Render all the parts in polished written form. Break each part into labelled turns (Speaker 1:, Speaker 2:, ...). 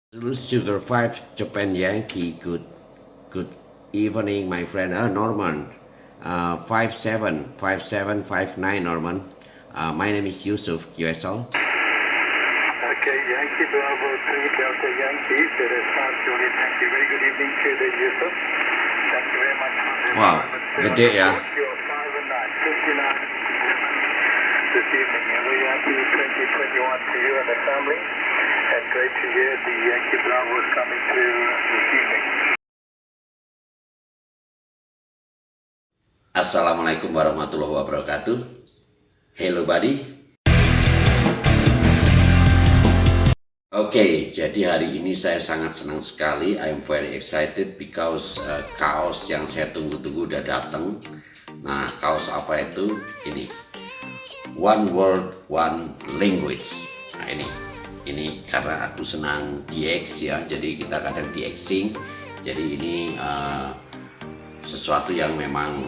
Speaker 1: Sugar 5 Japan Yankee. Good evening, my friend. Norman. 575759 Norman. My name is Yusuf QSL.
Speaker 2: Okay, Yankee Bravo 3 Delta Yankee, that is South Juliet. Thank you. Very good evening to the Yusuf. Thank you very much for this.
Speaker 1: Wow, gede ya.
Speaker 2: Your 5 and 9, 59 this evening. And we happy 2021 to you and the family. And great to hear the Yankee Bravo is coming through this evening.
Speaker 1: Assalamualaikum warahmatullahi wabarakatuh. Hello buddy. Oke, jadi hari ini saya sangat senang sekali. I'm very excited because kaos yang saya tunggu-tunggu udah datang. Nah, kaos apa itu? Ini. One World, One Language. Nah, ini karena aku senang DX ya. Jadi kita kadang DXing. Jadi ini sesuatu yang memang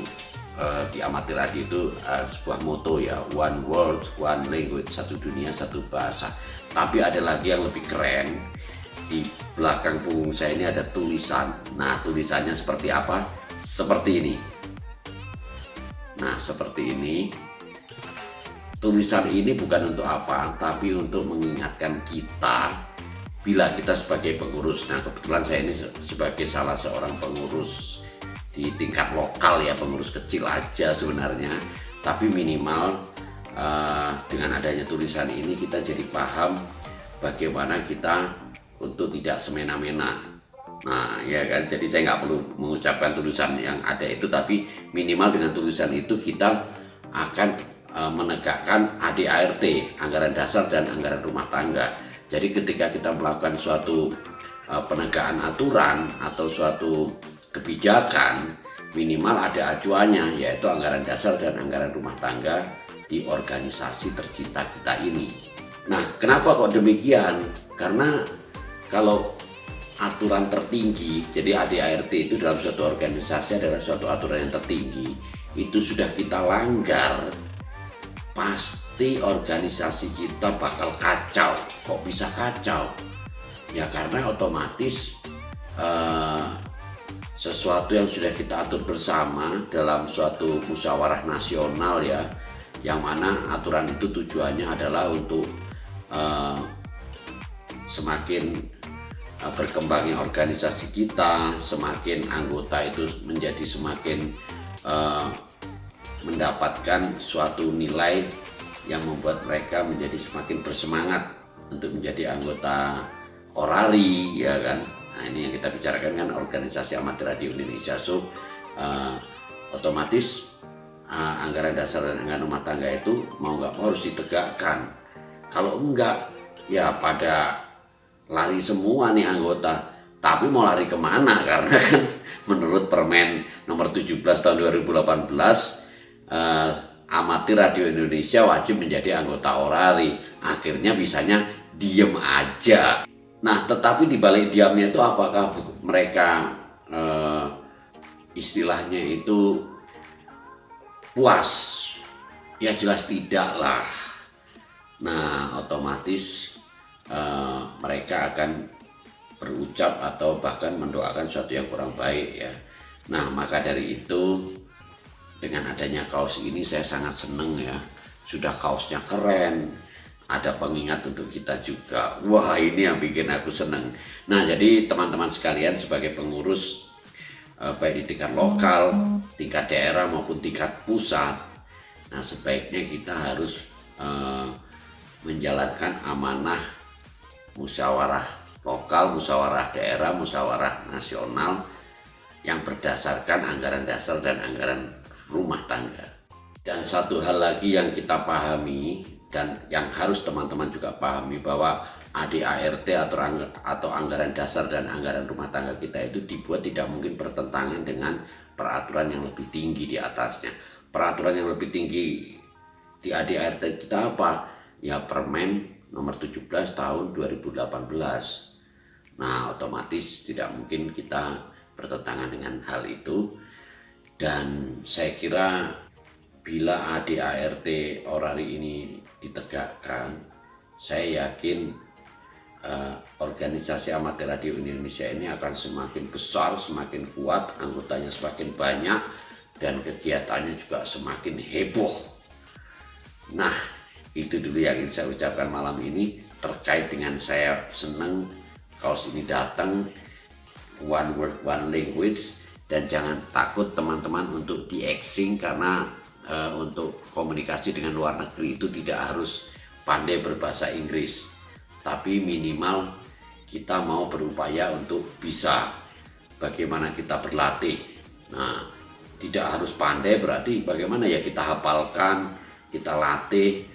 Speaker 1: di Amatir Radio itu sebuah moto ya, One World, One Language, satu dunia, satu bahasa. Tapi ada lagi yang lebih keren. Di belakang punggung saya ini ada tulisan. Nah, tulisannya seperti apa? Seperti ini. Nah, seperti ini. Tulisan ini bukan untuk apa, tapi untuk mengingatkan kita bila kita sebagai pengurus. Nah, kebetulan saya ini sebagai salah seorang pengurus di tingkat lokal ya, pengurus kecil aja sebenarnya, tapi minimal dengan adanya tulisan ini kita jadi paham bagaimana kita untuk tidak semena-mena. Nah ya kan, jadi saya nggak perlu mengucapkan tulisan yang ada itu, tapi minimal dengan tulisan itu kita akan menegakkan ADART, anggaran dasar dan anggaran rumah tangga. Jadi ketika kita melakukan suatu penegakan aturan atau suatu kebijakan, minimal ada acuannya, yaitu anggaran dasar dan anggaran rumah tangga di organisasi tercinta kita ini. Nah, kenapa kok demikian? Karena kalau aturan tertinggi, jadi ADART itu dalam suatu organisasi adalah suatu aturan yang tertinggi, itu sudah kita langgar, pasti organisasi kita bakal kacau. Kok bisa kacau? Ya karena otomatis sesuatu yang sudah kita atur bersama dalam suatu musyawarah nasional ya, yang mana aturan itu tujuannya adalah untuk semakin berkembangnya organisasi kita, semakin anggota itu menjadi semakin mendapatkan suatu nilai yang membuat mereka menjadi semakin bersemangat untuk menjadi anggota orari ya kan. Nah, ini yang kita bicarakan kan organisasi Amatir Radio Indonesia. So otomatis anggaran dasar dan anggaran rumah tangga itu mau nggak mau harus ditegakkan. Kalau enggak ya pada lari semua nih anggota. Tapi mau lari kemana? Karena kan menurut Permen nomor 17 tahun 2018 Amatir Radio Indonesia wajib menjadi anggota orari. Akhirnya bisanya diem aja. Nah, tetapi di balik diamnya itu apakah mereka istilahnya itu puas? Ya jelas tidak lah. Nah, otomatis mereka akan berucap atau bahkan mendoakan sesuatu yang kurang baik ya. Nah, maka dari itu dengan adanya kaos ini saya sangat seneng ya. Sudah kaosnya keren, ada pengingat untuk kita juga. Wah, ini yang bikin aku seneng. Nah, jadi teman-teman sekalian sebagai pengurus baik di tingkat lokal, tingkat daerah maupun tingkat pusat, nah sebaiknya kita harus menjalankan amanah musyawarah lokal, musyawarah daerah, musyawarah nasional yang berdasarkan anggaran dasar dan anggaran rumah tangga. Dan satu hal lagi yang kita pahami dan yang harus teman-teman juga pahami, bahwa ADART atau anggaran dasar dan anggaran rumah tangga kita itu dibuat tidak mungkin bertentangan dengan peraturan yang lebih tinggi di atasnya. Peraturan yang lebih tinggi di ADART kita apa? Ya Permen nomor 17 tahun 2018. Nah, otomatis tidak mungkin kita bertentangan dengan hal itu. Dan saya kira bila ADART orari ini ditegakkan, saya yakin organisasi amatir radio Indonesia ini akan semakin besar, semakin kuat, anggotanya semakin banyak, dan kegiatannya juga semakin heboh. Nah, itu dulu yang ingin saya ucapkan malam ini terkait dengan saya senang kaos ini datang, one word, one language. Dan jangan takut teman-teman untuk di-exing, karena untuk komunikasi dengan luar negeri itu tidak harus pandai berbahasa Inggris, tapi minimal kita mau berupaya untuk bisa bagaimana kita berlatih. Nah, tidak harus pandai berarti bagaimana ya kita hafalkan, kita latih,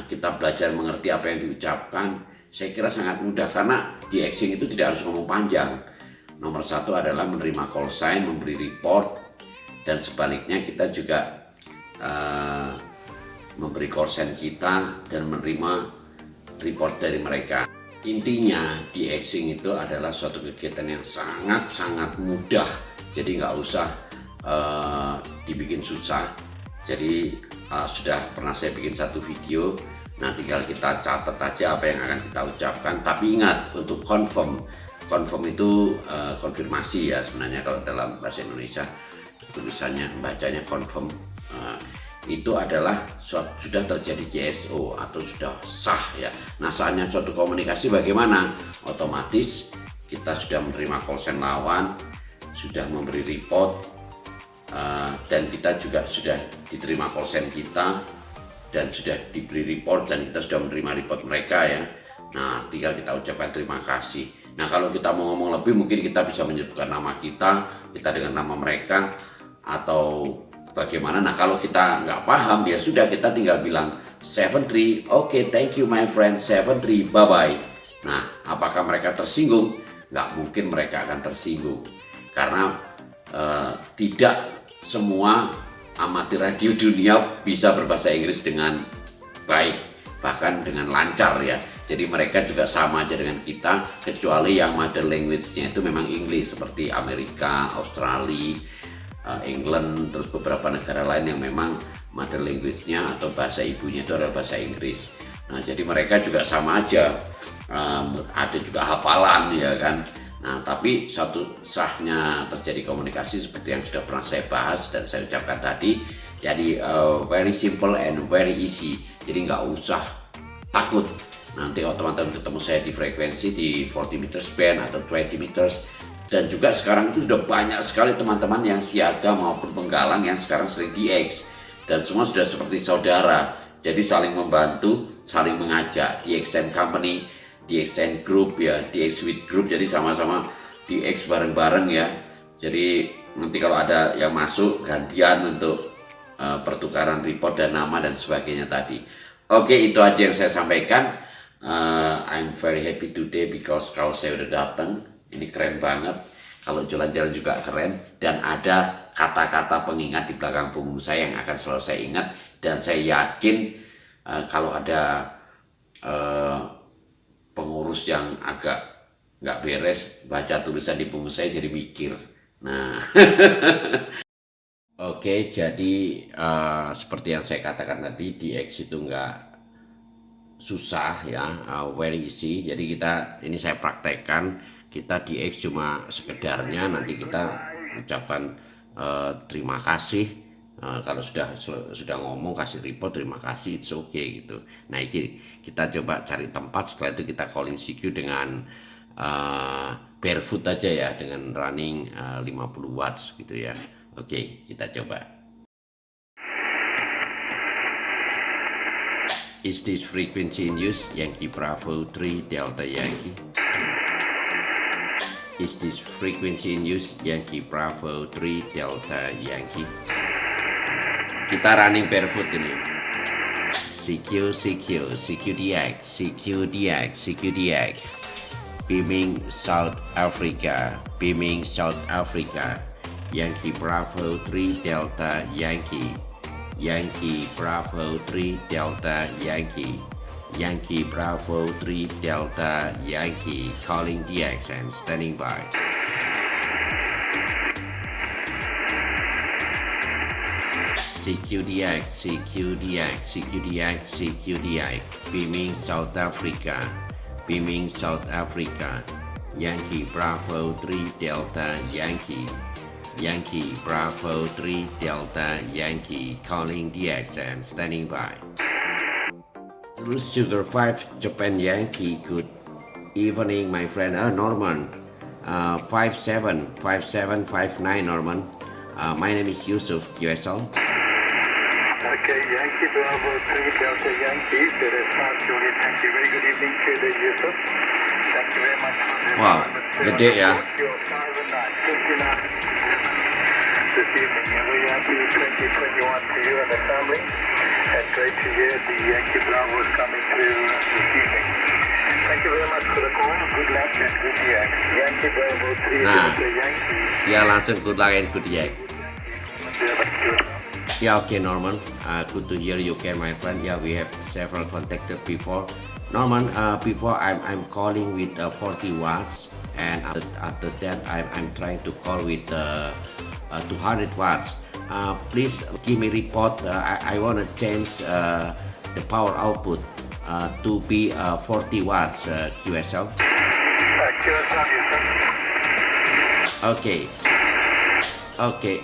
Speaker 1: kita belajar mengerti apa yang diucapkan. Saya kira sangat mudah, karena di-exing itu tidak harus ngomong panjang. Nomor satu adalah menerima call sign, memberi report, dan sebaliknya kita juga memberi call sign kita dan menerima report dari mereka. Intinya di-exing itu adalah suatu kegiatan yang sangat-sangat mudah, jadi nggak usah dibikin susah. Jadi sudah pernah saya bikin satu video, nah tinggal kita catat aja apa yang akan kita ucapkan. Tapi ingat, untuk confirm itu konfirmasi ya sebenarnya kalau dalam bahasa Indonesia, tulisannya bacanya confirm, itu adalah sudah terjadi GSO atau sudah sah ya. Nah, sahnya suatu komunikasi bagaimana? Otomatis kita sudah menerima call sign lawan, sudah memberi report, dan kita juga sudah diterima call sign kita dan sudah diberi report, dan kita sudah menerima report mereka ya. Nah, tinggal kita ucapkan terima kasih. Nah, kalau kita mau ngomong lebih, mungkin kita bisa menyebutkan nama kita dengan nama mereka, atau bagaimana. Nah, kalau kita nggak paham, ya sudah, kita tinggal bilang 73, oke, thank you my friend, 73, bye bye. Nah, apakah mereka tersinggung? Nggak mungkin mereka akan tersinggung, karena tidak semua amatir radio dunia bisa berbahasa Inggris dengan baik, bahkan dengan lancar ya. Jadi mereka juga sama aja dengan kita, kecuali yang mother language-nya itu memang Inggris, seperti Amerika, Australia, England, terus beberapa negara lain yang memang mother language-nya atau bahasa ibunya itu adalah bahasa Inggris. Nah, jadi mereka juga sama aja, ada juga hafalan ya kan. Nah, tapi satu sahnya terjadi komunikasi seperti yang sudah pernah saya bahas dan saya ucapkan tadi, jadi very simple and very easy. Jadi nggak usah takut. Nanti teman-teman ketemu saya di frekuensi di 40 meters band atau 20 meters. Dan juga sekarang itu sudah banyak sekali teman-teman yang siaga maupun penggalang yang sekarang sering DX, dan semua sudah seperti saudara. Jadi saling membantu, saling mengajak. DXN Company, DXN Group ya, DX with Group, jadi sama-sama DX bareng-bareng ya. Jadi nanti kalau ada yang masuk, gantian untuk pertukaran report dan nama dan sebagainya tadi. Oke, itu aja yang saya sampaikan. I'm very happy today because kalau saya udah datang, ini keren banget. Kalau jalan-jalan juga keren, dan ada kata-kata pengingat di belakang punggung saya yang akan selalu saya ingat. Dan saya yakin kalau ada pengurus yang agak nggak beres, baca tulisan di punggung saya jadi mikir. Nah, oke, jadi seperti yang saya katakan tadi, DX itu nggak susah ya, very easy. Jadi ini saya praktekkan, kita DX cuma sekedarnya, nanti kita ucapkan terima kasih. Kalau sudah ngomong kasih report terima kasih, it's okay gitu. Nah, ini kita coba cari tempat, setelah itu kita calling CQ dengan barefoot aja ya, dengan running 50 watts gitu ya. Oke, kita coba. Is this frequency in use? Yankee Bravo 3 Delta Yankee. Is this frequency in use? Yankee Bravo 3 Delta Yankee. Kita running barefoot ini. CQ DX, CQ DX, CQ DX. Beaming South Africa, beaming South Africa. Yankee Bravo 3 Delta Yankee. Yankee Bravo 3 Delta Yankee. Yankee Bravo 3 Delta Yankee. Calling DX and standing by. CQDX, CQDX, CQDX, CQDX. Beaming South Africa. beaming South Africa. Yankee Bravo 3 Delta Yankee. Yankee Bravo 3 Delta Yankee calling DX and standing by. Zulu Sugar 5 Japan Yankee, good evening my friend. Norman, 575759 Norman. My name is Yusuf QSL.
Speaker 2: Okay, Yankee Bravo 3 Delta Yankee, that is South Juliet. Thank you. Very good evening to the Yusuf. Thank you very much for this.
Speaker 1: Wow, good day, yeah.
Speaker 2: You're 5 and 9, 59 this evening. And we happy 2021 to you and the family. And great to hear the Yankee Bravo is coming through this evening. Thank you very much for the call. Good luck and good year. Yankee Bravo 3 Delta Yankee.
Speaker 1: Ya langsung good luck and good year. Yeah, okay, Norman. Good to hear you, okay, my friend. Yeah, we have several contacted before. Norman, before I'm calling with 40 watts, and after that I'm trying to call with 200 watts. Please give me report. I want to change the power output to be 40 watts QSL.
Speaker 2: QSL,
Speaker 1: Okay. Okay.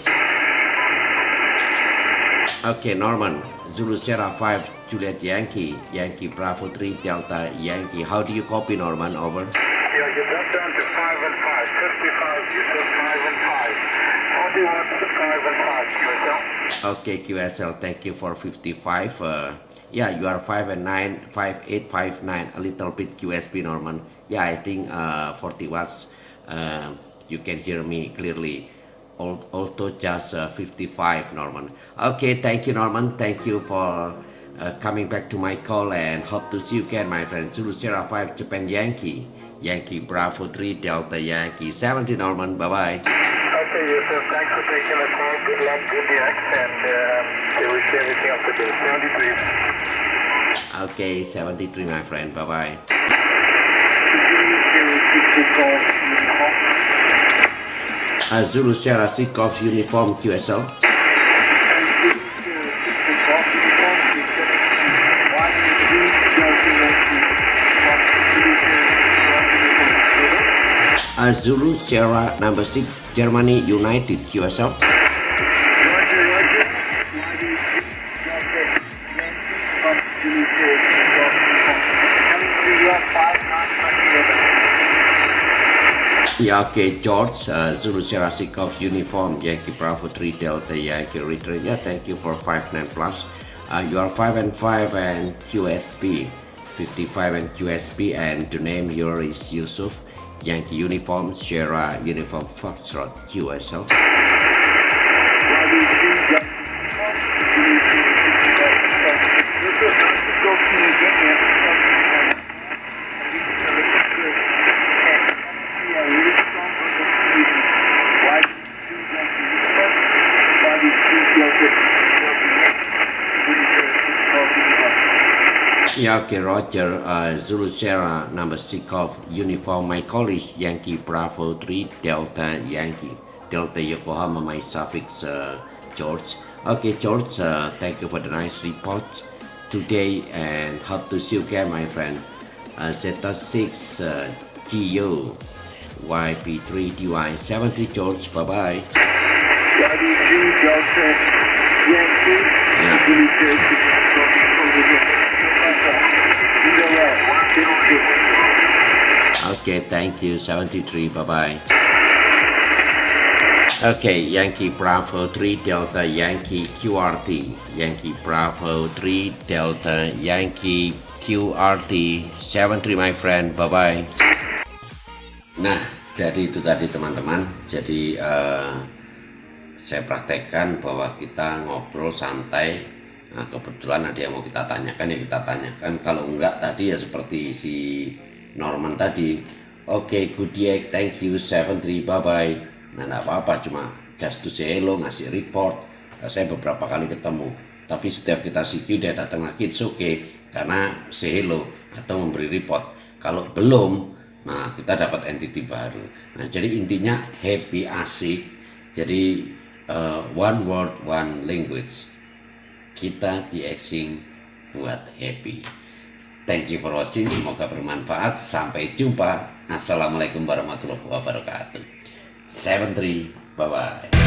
Speaker 1: Okay, Norman. Zulu Sierra 5 Juliet Yankee. Yankee Bravo 3 Delta Yankee. How do you copy, Norman? Over.
Speaker 2: Yeah, you dropped down to 5 and 5. 55, you said 5 and 5. 40 watts to 5 and 5, QSL.
Speaker 1: Okay, QSL, thank you for 55. Yeah, you are 5 and 9, 5, 8, 5, 9. A little bit QSB, Norman. Yeah, I think 40 watts. You can hear me clearly. Although just 55, Norman. Okay, thank you, Norman. Thank you for coming back to my call, and hope to see you again, my friend. Zulu Sierra 5 Japan Yankee. Yankee Bravo 3 Delta Yankee 70, Norman. Bye-bye.
Speaker 2: Okay, Yusuf, thanks for taking the call. Good luck, good DX, and they wish you everything up to date. 73.
Speaker 1: Okay, 73, my friend. Bye-bye. Zulu Sierra 6 Golf Uniform QSL. Zulu Sierra number 6 Germany United QSL. Yeah, okay, George, Zulu Sierra 6 Golf Uniform, Yankee Bravo 3 Delta Yankee retrain. Yeah, thank you for 59 plus. You are 5 and 5 and QSB, 55 and QSB, and the name here is Yusuf, Yankee Uniform, Sierra Uniform Foxtrot QSL. Yeah, okay, Roger. Zulu Sierra number 6 of uniform. My college Yankee Bravo 3 Delta Yankee Delta Yokohama. My suffix George. Okay, George. Thank you for the nice report today, and hope to see you again, my friend. Zeta 6 GU YP3 DY 70 George. Bye bye. Okay, thank you, 73, bye-bye. Okay, Yankee Bravo 3 Delta Yankee QRT. Yankee Bravo 3 Delta Yankee QRT 73, my friend, bye-bye. Nah, jadi itu tadi teman-teman. Jadi saya praktekkan bahwa kita ngobrol santai. Nah, kebetulan ada yang mau kita tanyakan, ya kita tanyakan. Kalau enggak tadi ya seperti si Norman tadi. Oke, good day, thank you, 73, bye bye. Nah, enggak apa-apa, cuma just to say hello, ngasih report. Saya beberapa kali ketemu, tapi setiap kita CQ dia datang lagi, it's okay, karena say hello atau memberi report. Kalau belum, nah kita dapat entity baru. Nah, jadi intinya happy, asik. Jadi one word, one language. Kita di Xing buat happy. Thank you for watching, semoga bermanfaat. Sampai jumpa. Assalamualaikum warahmatullahi wabarakatuh. 73, bye bye.